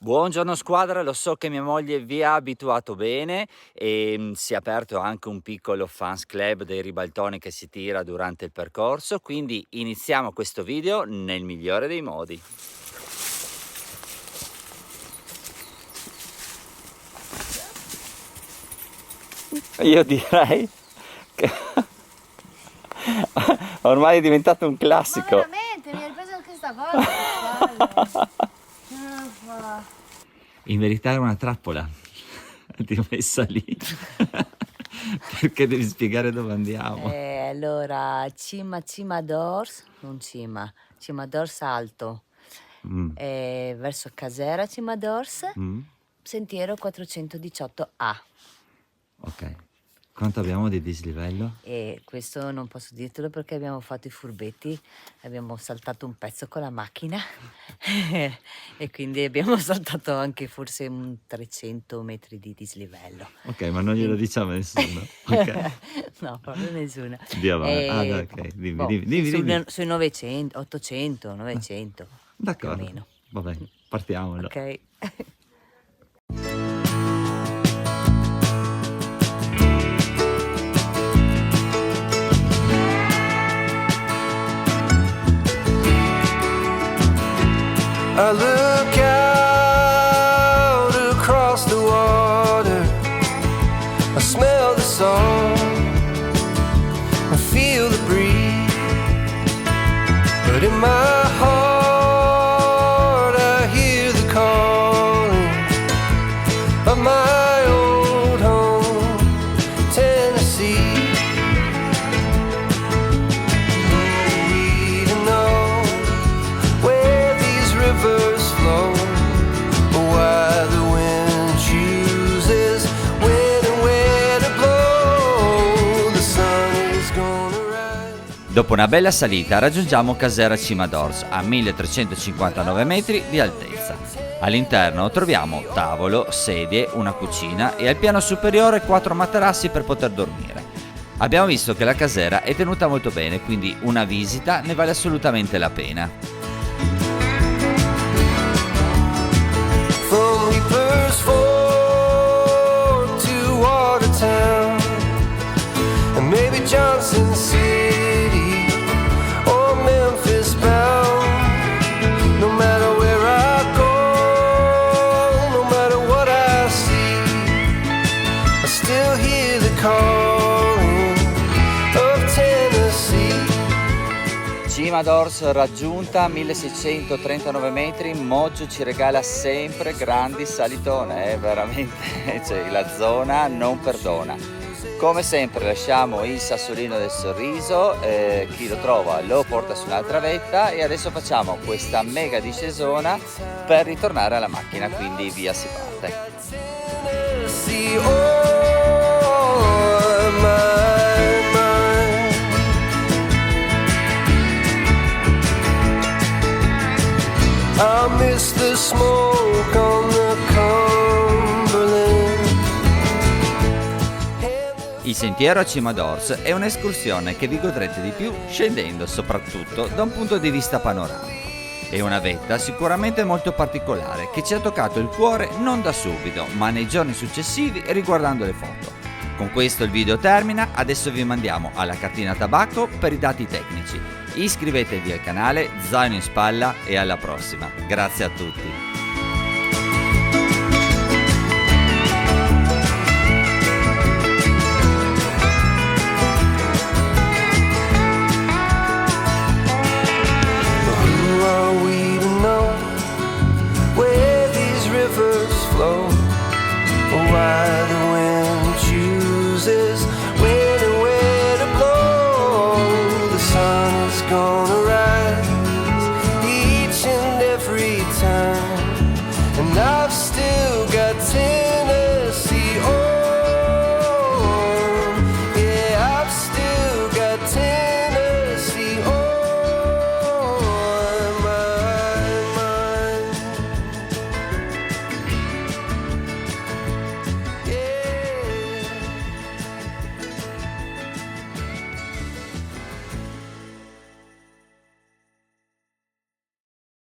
Buongiorno squadra, lo so che mia moglie vi ha abituato bene e si è aperto anche un piccolo fans club dei ribaltoni che si tira durante il percorso, quindi iniziamo questo video nel migliore dei modi. Io direi che ormai è diventato un classico. Ma veramente, mi hai preso anche stavolta. In verità era una trappola, ti ho messa lì, perché devi spiegare dove andiamo. Allora, Cima d'Ors, non Cima d'Ors Alto, verso Casera Cima d'Ors, sentiero 418A. Ok, quanto abbiamo di dislivello? E questo non posso dirtelo perché abbiamo fatto i furbetti, abbiamo saltato un pezzo con la macchina e quindi abbiamo saltato anche forse un 300 metri di dislivello. Ok, ma non glielo diciamo a nessuno. Okay. No, proprio nessuno. Andiamo avanti. Ok, dimmi. Sui 900, 800, 900. D'accordo, più o meno. va bene, partiamolo. Ok. I look out across the water, I smell the salt, I feel the breeze, but in my heart I hear the calling of my old home, Tennessee. We don't know where these rivers flow, or why the wind chooses when and where to blow. The sun is gonna rise. Dopo una bella salita raggiungiamo Casera Cima d'Ors a 1359 metri di altezza. All'interno troviamo tavolo, sedie, una cucina e al piano superiore 4 materassi per poter dormire. Abbiamo visto che la casera è tenuta molto bene, quindi una visita ne vale assolutamente la pena. From Reaper's Fork to Watertown, and maybe Johnson City or Memphis bound. No matter where I go, no matter what I see, I still hear the calling of Tennessee. Cima d'Ors raggiunta, 1639 metri, Moggio ci regala sempre grandi salitone, veramente, cioè, la zona non perdona. Come sempre lasciamo il sassolino del sorriso, chi lo trova lo porta su un'altra vetta e adesso facciamo questa mega discesona per ritornare alla macchina, quindi via si parte. Tennessee, oh my mind. I miss the smoke on the Cumberland. Il sentiero a Cima d'Ors è un'escursione che vi godrete di più scendendo soprattutto da un punto di vista panoramico. È una vetta sicuramente molto particolare che ci ha toccato il cuore non da subito, ma nei giorni successivi riguardando le foto. Con questo il video termina, adesso vi mandiamo alla cartina tabacco per i dati tecnici. Iscrivetevi al canale, zaino in spalla e alla prossima. Grazie a tutti. Who are we to know where these rivers flow, or why the wind chooses when and where to blow? The sun is gonna rise each and every time.